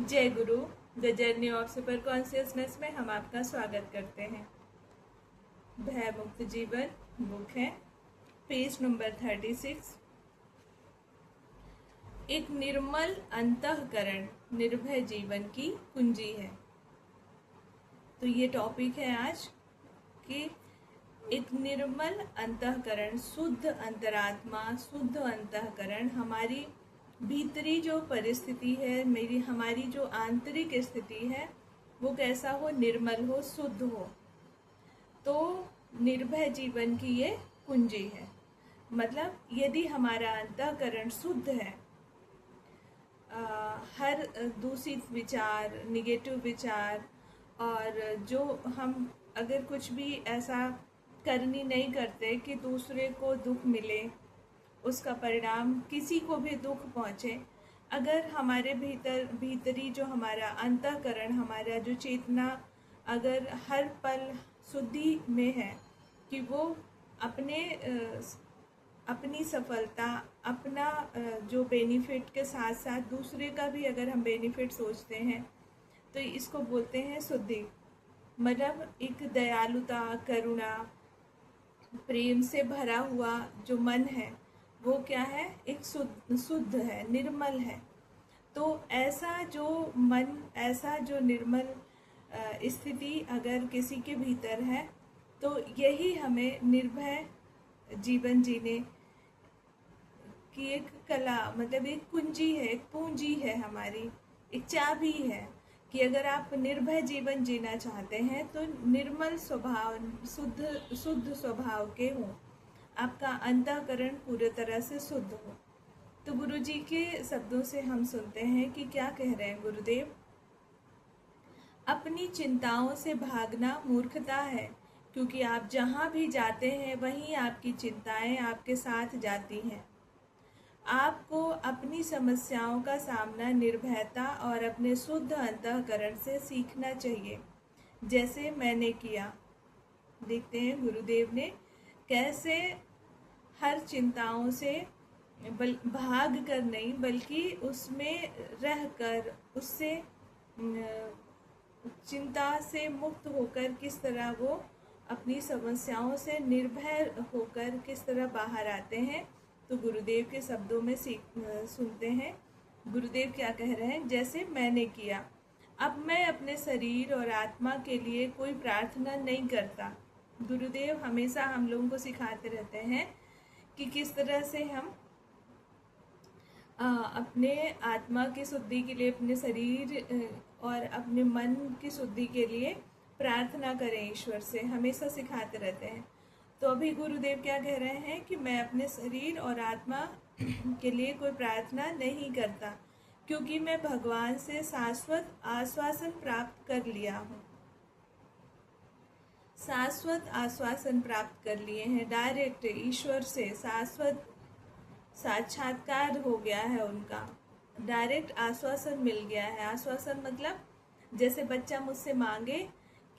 जय गुरु। The journey of super consciousness में हम आपका स्वागत करते हैं। भय मुक्त जीवन बुक है, पेज नंबर 36। एक निर्मल अंतःकरण निर्भय जीवन की कुंजी है। तो ये टॉपिक है आज कि एक निर्मल अंतःकरण, शुद्ध अंतरात्मा, शुद्ध अंतःकरण, हमारी भीतरी जो परिस्थिति है, हमारी जो आंतरिक स्थिति है, वो कैसा हो, निर्मल हो, शुद्ध हो। तो निर्भय जीवन की ये कुंजी है। मतलब यदि हमारा अंतःकरण शुद्ध है, हर दूषित विचार, निगेटिव विचार, और जो हम अगर कुछ भी ऐसा करनी नहीं करते कि दूसरे को दुख मिले, उसका परिणाम किसी को भी दुख पहुँचे, अगर हमारे भीतरी जो हमारा अंतःकरण, हमारा जो चेतना अगर हर पल शुद्धि में है कि वो अपनी सफलता, अपना जो बेनिफिट के साथ साथ दूसरे का भी अगर हम बेनिफिट सोचते हैं, तो इसको बोलते हैं शुद्धि। मतलब एक दयालुता, करुणा, प्रेम से भरा हुआ जो मन है, वो क्या है, एक शुद्ध है, निर्मल है। तो ऐसा जो मन, ऐसा जो निर्मल स्थिति अगर किसी के भीतर है, तो यही हमें निर्भय जीवन जीने की एक कला, मतलब एक कुंजी है, एक पूंजी है, हमारी एक चाबी है कि अगर आप निर्भय जीवन जीना चाहते हैं तो निर्मल स्वभाव, शुद्ध स्वभाव के हों, आपका अंतःकरण पूरी तरह से शुद्ध हो। तो गुरु जी के शब्दों से हम सुनते हैं कि क्या कह रहे हैं गुरुदेव। अपनी चिंताओं से भागना मूर्खता है, क्योंकि आप जहाँ भी जाते हैं वहीं आपकी चिंताएं आपके साथ जाती हैं। आपको अपनी समस्याओं का सामना निर्भयता और अपने शुद्ध अंतःकरण से सीखना चाहिए, जैसे मैंने किया। देखते हैं गुरुदेव ने कैसे हर चिंताओं से भाग कर नहीं, बल्कि उसमें रह कर, उससे चिंता से मुक्त होकर किस तरह वो अपनी समस्याओं से निर्भय होकर किस तरह बाहर आते हैं। तो गुरुदेव के शब्दों में सुनते हैं गुरुदेव क्या कह रहे हैं। जैसे मैंने किया, अब मैं अपने शरीर और आत्मा के लिए कोई प्रार्थना नहीं करता। गुरुदेव हमेशा हम लोगों को सिखाते रहते हैं कि किस तरह से हम अपने आत्मा की शुद्धि के लिए, अपने शरीर और अपने मन की शुद्धि के लिए प्रार्थना करें ईश्वर से, हमेशा सिखाते रहते हैं। तो अभी गुरुदेव क्या कह रहे हैं कि मैं अपने शरीर और आत्मा के लिए कोई प्रार्थना नहीं करता, क्योंकि मैं भगवान से शाश्वत आश्वासन प्राप्त कर लिया हूँ। शाश्वत आश्वासन प्राप्त कर लिए हैं, डायरेक्ट ईश्वर से शाश्वत साक्षात्कार हो गया है, उनका डायरेक्ट आश्वासन मिल गया है। आश्वासन मतलब जैसे बच्चा मुझसे मांगे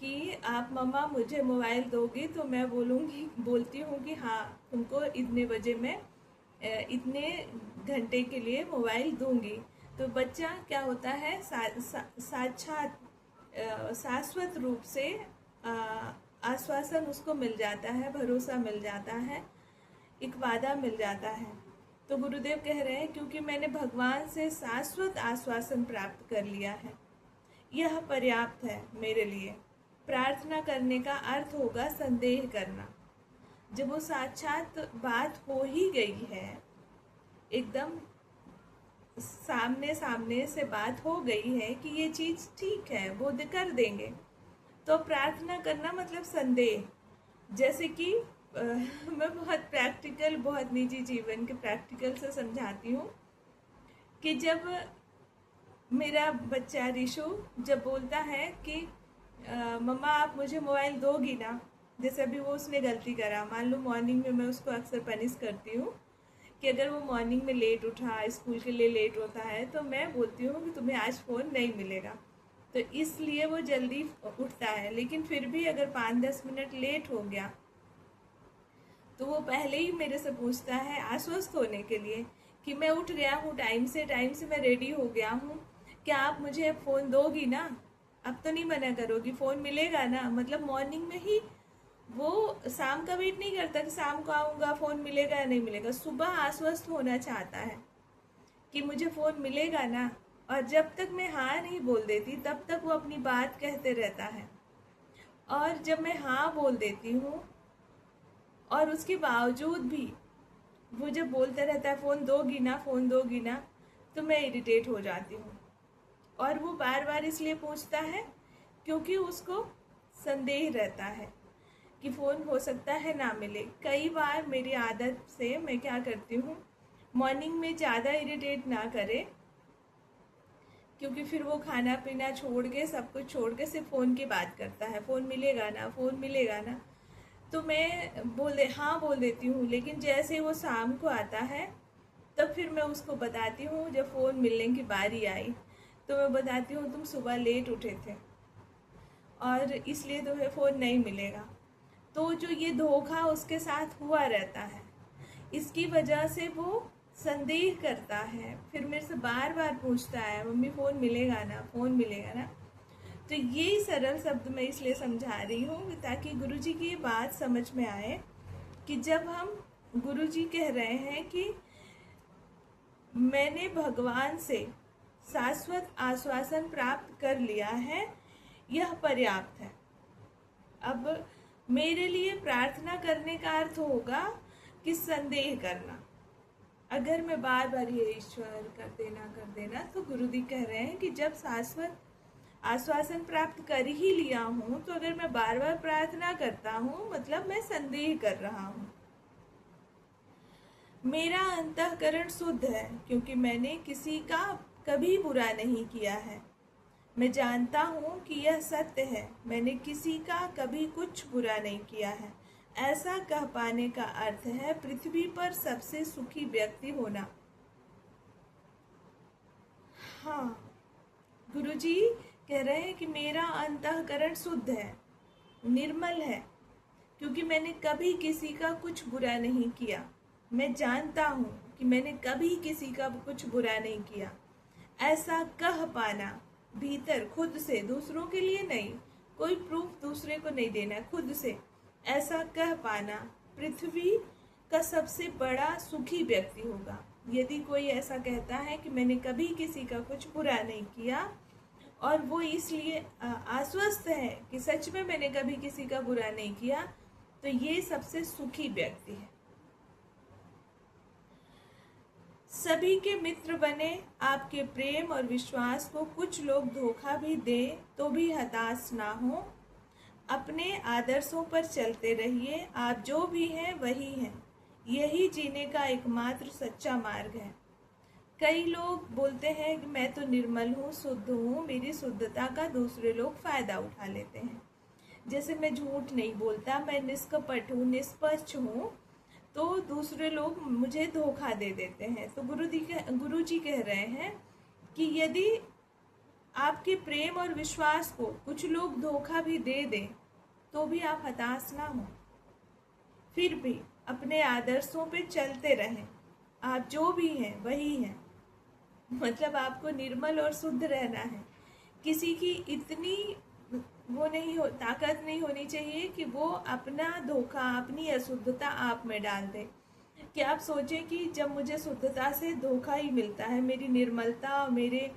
कि आप मम्मा मुझे मोबाइल दोगी, तो मैं बोलती हूँ कि हाँ, तुमको इतने बजे मैं इतने घंटे के लिए मोबाइल दूंगी। तो बच्चा क्या होता है, साक्षात शाश्वत रूप से आश्वासन उसको मिल जाता है, भरोसा मिल जाता है, एक वादा मिल जाता है। तो गुरुदेव कह रहे हैं क्योंकि मैंने भगवान से शाश्वत आश्वासन प्राप्त कर लिया है, यह पर्याप्त है मेरे लिए। प्रार्थना करने का अर्थ होगा संदेह करना। जब वो साक्षात बात हो ही गई है, एकदम सामने सामने से बात हो गई है कि ये चीज़ ठीक है, वो कर देंगे, तो प्रार्थना करना मतलब संदेह। जैसे कि मैं बहुत प्रैक्टिकल, बहुत निजी जीवन के प्रैक्टिकल से समझाती हूँ कि जब मेरा बच्चा रिशु जब बोलता है कि मम्मा आप मुझे मोबाइल दोगी ना, जैसे अभी वो उसने गलती करा, मान लो मॉर्निंग में मैं उसको अक्सर पनिश करती हूँ कि अगर वो मॉर्निंग में लेट उठा, स्कूल के लिए लेट होता है, तो मैं बोलती हूँ कि तुम्हें आज फ़ोन नहीं मिलेगा, तो इसलिए वो जल्दी उठता है। लेकिन फिर भी अगर 5-10 मिनट लेट हो गया तो वो पहले ही मेरे से पूछता है आश्वस्त होने के लिए कि मैं उठ गया हूँ टाइम से मैं रेडी हो गया हूँ, क्या आप मुझे फ़ोन दोगी ना? अब तो नहीं मना करोगी, फ़ोन मिलेगा ना? मतलब मॉर्निंग में ही वो शाम का वेट नहीं करता कि शाम को आऊँगा फ़ोन मिलेगा या नहीं मिलेगा। सुबह आश्वस्त होना चाहता है कि मुझे फ़ोन मिलेगा ना। और जब तक मैं हाँ नहीं बोल देती तब तक वो अपनी बात कहते रहता है। और जब मैं हाँ बोल देती हूँ और उसके बावजूद भी वो जब बोलता रहता है फ़ोन दोगी ना, फ़ोन दोगी ना, तो मैं इरिटेट हो जाती हूँ। और वो बार बार इसलिए पूछता है क्योंकि उसको संदेह रहता है कि फ़ोन हो सकता है ना मिले। कई बार मेरी आदत से मैं क्या करती हूँ, मॉर्निंग में ज़्यादा इरिटेट ना करे, क्योंकि फिर वो खाना पीना छोड़ के सब कुछ छोड़ के सिर्फ फ़ोन की बात करता है, फ़ोन मिलेगा ना, फ़ोन मिलेगा ना। तो मैं हाँ बोल देती हूँ, लेकिन जैसे वो शाम को आता है तब फिर मैं उसको बताती हूँ, जब फ़ोन मिलने की बारी आई तो मैं बताती हूँ तुम सुबह लेट उठे थे और इसलिए तुम्हें फ़ोन नहीं मिलेगा। तो जो ये धोखा उसके साथ हुआ रहता है, इसकी वजह से वो संदेह करता है, फिर मेरे से बार बार पूछता है मम्मी फ़ोन मिलेगा ना, फ़ोन मिलेगा ना। तो ये सरल शब्द मैं इसलिए समझा रही हूँ ताकि गुरुजी की ये बात समझ में आए कि जब हम गुरुजी कह रहे हैं कि मैंने भगवान से शाश्वत आश्वासन प्राप्त कर लिया है, यह पर्याप्त है। अब मेरे लिए प्रार्थना करने का अर्थ होगा कि संदेह करना। अगर मैं बार बार ये ईश्वर कर देना, तो गुरुजी कह रहे हैं कि जब शाश्वत आश्वासन प्राप्त कर ही लिया हूँ, तो अगर मैं बार बार प्रार्थना करता हूँ मतलब मैं संदेह कर रहा हूँ। मेरा अंतःकरण शुद्ध है क्योंकि मैंने किसी का कभी बुरा नहीं किया है। मैं जानता हूँ कि यह सत्य है, मैंने किसी का कभी कुछ बुरा नहीं किया है। ऐसा कह पाने का अर्थ है पृथ्वी पर सबसे सुखी व्यक्ति होना। हाँ, गुरुजी कह रहे हैं कि मेरा अंतःकरण शुद्ध है, निर्मल है, क्योंकि मैंने कभी किसी का कुछ बुरा नहीं किया। मैं जानता हूँ कि मैंने कभी किसी का कुछ बुरा नहीं किया। ऐसा कह पाना भीतर खुद से, दूसरों के लिए नहीं, कोई प्रूफ दूसरे को नहीं देना, खुद से ऐसा कह पाना पृथ्वी का सबसे बड़ा सुखी व्यक्ति होगा। यदि कोई ऐसा कहता है कि मैंने कभी किसी का कुछ बुरा नहीं किया और वो इसलिए आश्वस्त है कि सच में मैंने कभी किसी का बुरा नहीं किया, तो ये सबसे सुखी व्यक्ति है। सभी के मित्र बने, आपके प्रेम और विश्वास को कुछ लोग धोखा भी दें तो भी हताश ना हो। अपने आदर्शों पर चलते रहिए, आप जो भी हैं वही हैं। यही जीने का एकमात्र सच्चा मार्ग है। कई लोग बोलते हैं कि मैं तो निर्मल हूँ, शुद्ध हूँ, मेरी शुद्धता का दूसरे लोग फ़ायदा उठा लेते हैं। जैसे मैं झूठ नहीं बोलता, मैं निष्कपट हूँ, निष्पक्ष हूँ, तो दूसरे लोग मुझे धोखा दे देते हैं। तो गुरुजी कह रहे हैं कि यदि आपके प्रेम और विश्वास को कुछ लोग धोखा भी दे दें तो भी आप हताश ना हो, फिर भी अपने आदर्शों पे चलते रहें। आप जो भी हैं वही हैं, मतलब आपको निर्मल और शुद्ध रहना है। किसी की इतनी ताकत नहीं होनी चाहिए कि वो अपना धोखा, अपनी अशुद्धता आप में डाल दे। कि आप सोचें कि जब मुझे शुद्धता से धोखा ही मिलता है, मेरी निर्मलता और मेरे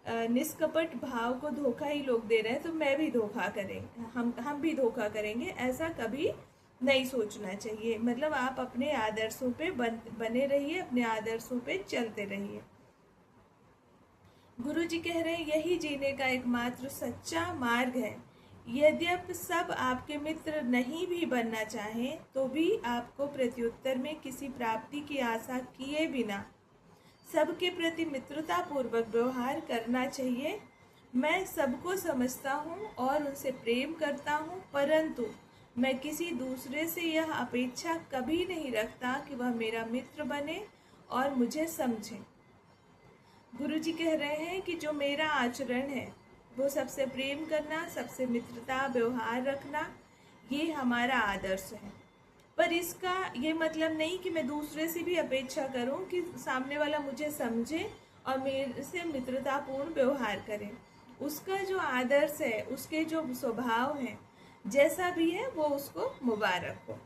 निष्कपट भाव को धोखा ही लोग दे रहे हैं, तो मैं भी धोखा करेंगे, हम भी धोखा करेंगे, ऐसा कभी नहीं सोचना चाहिए। मतलब आप अपने आदर्शों पे बने रहिए, अपने आदर्शों पे चलते रहिए। गुरुजी कह रहे हैं यही जीने का एकमात्र सच्चा मार्ग है। यद्यपि सब आपके मित्र नहीं भी बनना चाहें तो भी आपको प्रत्युत्तर में किसी प्राप्ति की आशा किए बिना सबके प्रति मित्रता पूर्वक व्यवहार करना चाहिए। मैं सबको समझता हूँ और उनसे प्रेम करता हूँ, परंतु मैं किसी दूसरे से यह अपेक्षा कभी नहीं रखता कि वह मेरा मित्र बने और मुझे समझे। गुरुजी कह रहे हैं कि जो मेरा आचरण है वो सबसे प्रेम करना, सबसे मित्रता व्यवहार रखना, ये हमारा आदर्श है। पर इसका ये मतलब नहीं कि मैं दूसरे से भी अपेक्षा करूं कि सामने वाला मुझे समझे और मेरे से मित्रतापूर्ण व्यवहार करे। उसका जो आदर्श है, उसके जो स्वभाव है, जैसा भी है वो उसको मुबारक हो।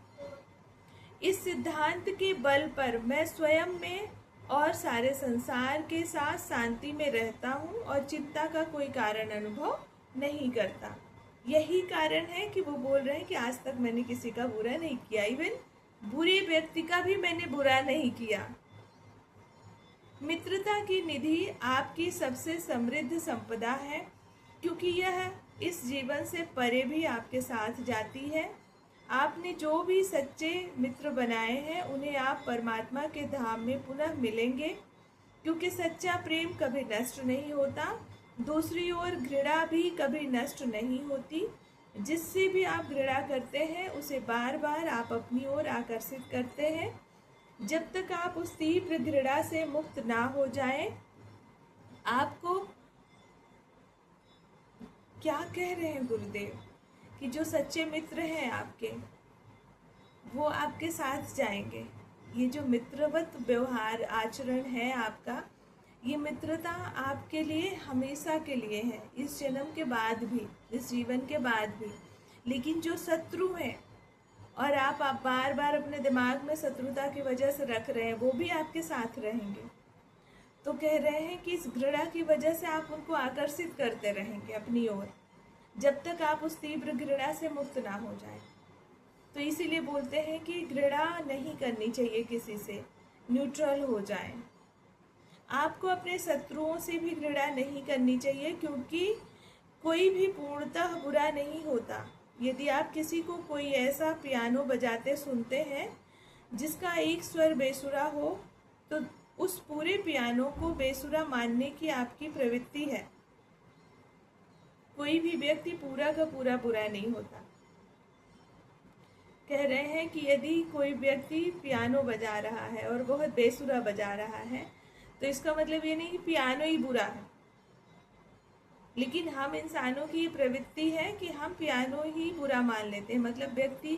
इस सिद्धांत के बल पर मैं स्वयं में और सारे संसार के साथ शांति में रहता हूँ और चिंता का कोई कारण अनुभव नहीं करता। यही कारण है कि वो बोल रहे हैं कि आज तक मैंने किसी का बुरा नहीं किया, इवन बुरे व्यक्ति का भी मैंने बुरा नहीं किया। मित्रता की निधि आपकी सबसे समृद्ध संपदा है, क्योंकि यह इस जीवन से परे भी आपके साथ जाती है। आपने जो भी सच्चे मित्र बनाए हैं उन्हें आप परमात्मा के धाम में पुनः मिलेंगे, क्योंकि सच्चा प्रेम कभी नष्ट नहीं होता। दूसरी ओर घृणा भी कभी नष्ट नहीं होती। जिससे भी आप घृणा करते हैं उसे बार बार आप अपनी ओर आकर्षित करते हैं। जब तक आप उस तीव्र घृणा से मुक्त ना हो जाएं, आपको क्या कह रहे हैं गुरुदेव कि जो सच्चे मित्र हैं आपके, वो आपके साथ जाएंगे। ये जो मित्रवत व्यवहार आचरण है आपका, ये मित्रता आपके लिए हमेशा के लिए है, इस जन्म के बाद भी, इस जीवन के बाद भी। लेकिन जो शत्रु हैं और आप बार बार अपने दिमाग में शत्रुता की वजह से रख रहे हैं, वो भी आपके साथ रहेंगे। तो कह रहे हैं कि इस घृणा की वजह से आप उनको आकर्षित करते रहेंगे अपनी ओर, जब तक आप उस तीव्र घृणा से मुक्त ना हो जाए। तो इसीलिए बोलते हैं कि घृणा नहीं करनी चाहिए किसी से, न्यूट्रल हो जाए। आपको अपने शत्रुओं से भी घृणा नहीं करनी चाहिए, क्योंकि कोई भी पूर्णतः बुरा नहीं होता। यदि आप किसी को कोई ऐसा पियानो बजाते सुनते हैं जिसका एक स्वर बेसुरा हो, तो उस पूरे पियानो को बेसुरा मानने की आपकी प्रवृत्ति है। कोई भी व्यक्ति पूरा का पूरा बुरा नहीं होता। कह रहे हैं कि यदि कोई व्यक्ति पियानो बजा रहा है और बहुत बेसुरा बजा रहा है, तो इसका मतलब ये नहीं कि पियानो ही बुरा है। लेकिन हम इंसानों की ये प्रवृत्ति है कि हम पियानो ही बुरा मान लेते हैं। मतलब व्यक्ति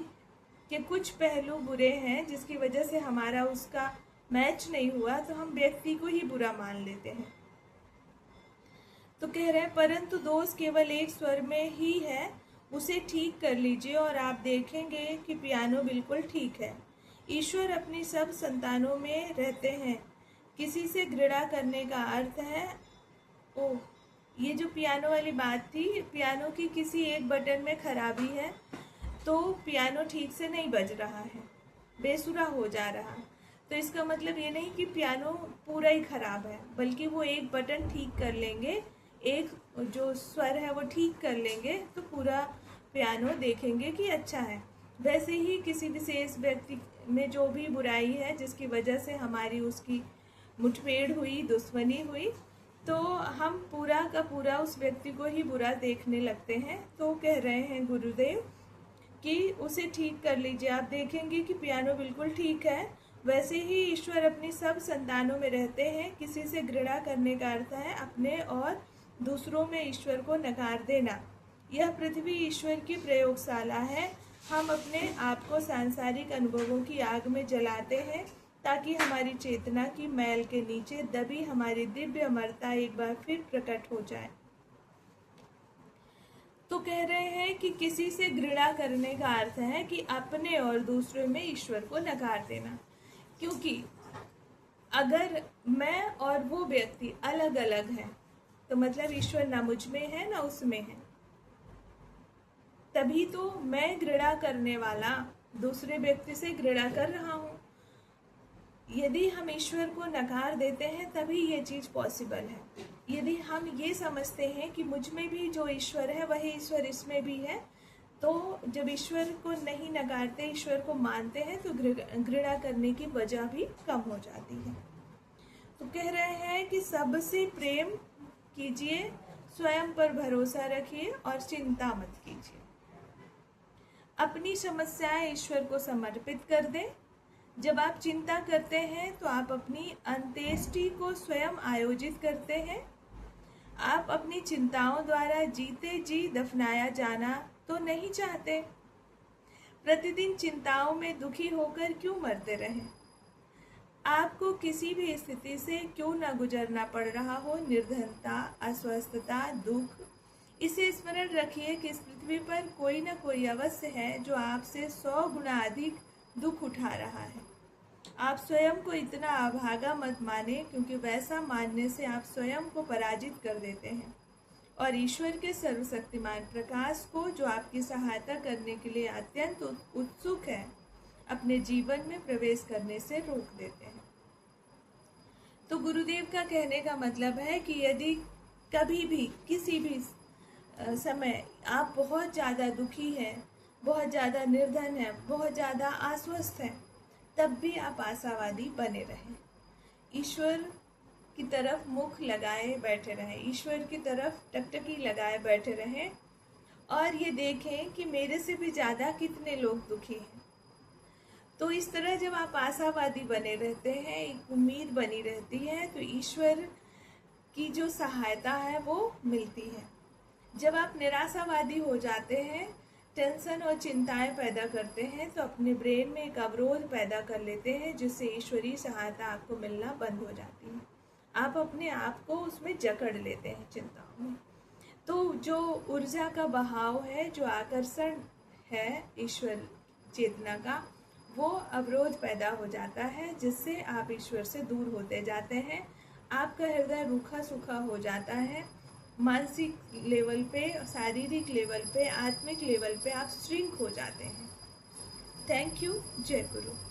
के कुछ पहलू बुरे हैं जिसकी वजह से हमारा उसका मैच नहीं हुआ, तो हम व्यक्ति को ही बुरा मान लेते हैं। तो कह रहे हैं परंतु दोष केवल एक स्वर में ही है, उसे ठीक कर लीजिए और आप देखेंगे कि पियानो बिल्कुल ठीक है। ईश्वर अपनी सब संतानों में रहते हैं। किसी से घृणा करने का अर्थ है, ओह, ये जो पियानो वाली बात थी, पियानो की किसी एक बटन में खराबी है तो पियानो ठीक से नहीं बज रहा है, बेसुरा हो जा रहा। तो इसका मतलब ये नहीं कि पियानो पूरा ही खराब है, बल्कि वो एक बटन ठीक कर लेंगे, एक जो स्वर है वो ठीक कर लेंगे, तो पूरा पियानो देखेंगे कि अच्छा है। वैसे ही किसी विशेष व्यक्ति में जो भी बुराई है जिसकी वजह से हमारी उसकी मुठभेड़ हुई, दुश्मनी हुई, तो हम पूरा का पूरा उस व्यक्ति को ही बुरा देखने लगते हैं। तो कह रहे हैं गुरुदेव कि उसे ठीक कर लीजिए, आप देखेंगे कि पियानो बिल्कुल ठीक है। वैसे ही ईश्वर अपनी सब संतानों में रहते हैं। किसी से घृणा करने का अर्थ है अपने और दूसरों में ईश्वर को नकार देना। यह पृथ्वी ईश्वर की प्रयोगशाला है। हम अपने आप को सांसारिक अनुभवों की आग में जलाते हैं ताकि हमारी चेतना की मैल के नीचे दबी हमारी दिव्य अमरता एक बार फिर प्रकट हो जाए। तो कह रहे हैं कि किसी से घृणा करने का अर्थ है कि अपने और दूसरों में ईश्वर को नकार देना। क्योंकि अगर मैं और वो व्यक्ति अलग अलग हैं, तो मतलब ईश्वर ना मुझ में है ना उसमें है। तभी तो मैं घृणा करने वाला दूसरे व्यक्ति से घृणा कर रहा हूँ। यदि हम ईश्वर को नकार देते हैं तभी ये चीज़ पॉसिबल है। यदि हम ये समझते हैं कि मुझ में भी जो ईश्वर है वही ईश्वर इसमें भी है, तो जब ईश्वर को नहीं नकारते, ईश्वर को मानते हैं, तो घृणा करने की वजह भी कम हो जाती है। तो कह रहे हैं कि सबसे प्रेम कीजिए, स्वयं पर भरोसा रखिए और चिंता मत कीजिए। अपनी समस्याएं ईश्वर को समर्पित कर दें। जब आप चिंता करते हैं तो आप अपनी अंत्येष्टि को स्वयं आयोजित करते हैं। आप अपनी चिंताओं द्वारा जीते जी दफनाया जाना तो नहीं चाहते। प्रतिदिन चिंताओं में दुखी होकर क्यों मरते रहें? आपको किसी भी स्थिति से क्यों न गुजरना पड़ रहा हो, निर्धनता, अस्वस्थता, दुख, इसे स्मरण रखिए कि इस पृथ्वी पर कोई न कोई अवश्य है जो आपसे 100 गुना अधिक दुख उठा रहा है। आप स्वयं को इतना अभागा मत माने, क्योंकि वैसा मानने से आप स्वयं को पराजित कर देते हैं और ईश्वर के सर्वशक्तिमान प्रकाश को, जो आपकी सहायता करने के लिए अत्यंत उत्सुक है, अपने जीवन में प्रवेश करने से रोक देते हैं। तो गुरुदेव का कहने का मतलब है कि यदि कभी भी किसी भी समय आप बहुत ज़्यादा दुखी हैं, बहुत ज़्यादा निर्धन हैं, बहुत ज़्यादा आश्वस्त हैं, तब भी आप आशावादी बने रहें। ईश्वर की तरफ मुख लगाए बैठे रहें, ईश्वर की तरफ टकटकी लगाए बैठे रहें और ये देखें कि मेरे से भी ज़्यादा कितने लोग दुखी हैं। तो इस तरह जब आप आशावादी बने रहते हैं, एक उम्मीद बनी रहती है, तो ईश्वर की जो सहायता है वो मिलती है। जब आप निराशावादी हो जाते हैं, टेंशन और चिंताएं पैदा करते हैं, तो अपने ब्रेन में एक अवरोध पैदा कर लेते हैं, जिससे ईश्वरीय सहायता आपको मिलना बंद हो जाती है। आप अपने आप को उसमें जकड़ लेते हैं चिंताओं में। तो जो ऊर्जा का बहाव है, जो आकर्षण है ईश्वर चेतना का, वो अवरोध पैदा हो जाता है, जिससे आप ईश्वर से दूर होते जाते हैं। आपका हृदय रूखा सूखा हो जाता है। मानसिक लेवल पे, शारीरिक लेवल पे, आत्मिक लेवल पे आप श्रिंक हो जाते हैं। Thank you. जय गुरु।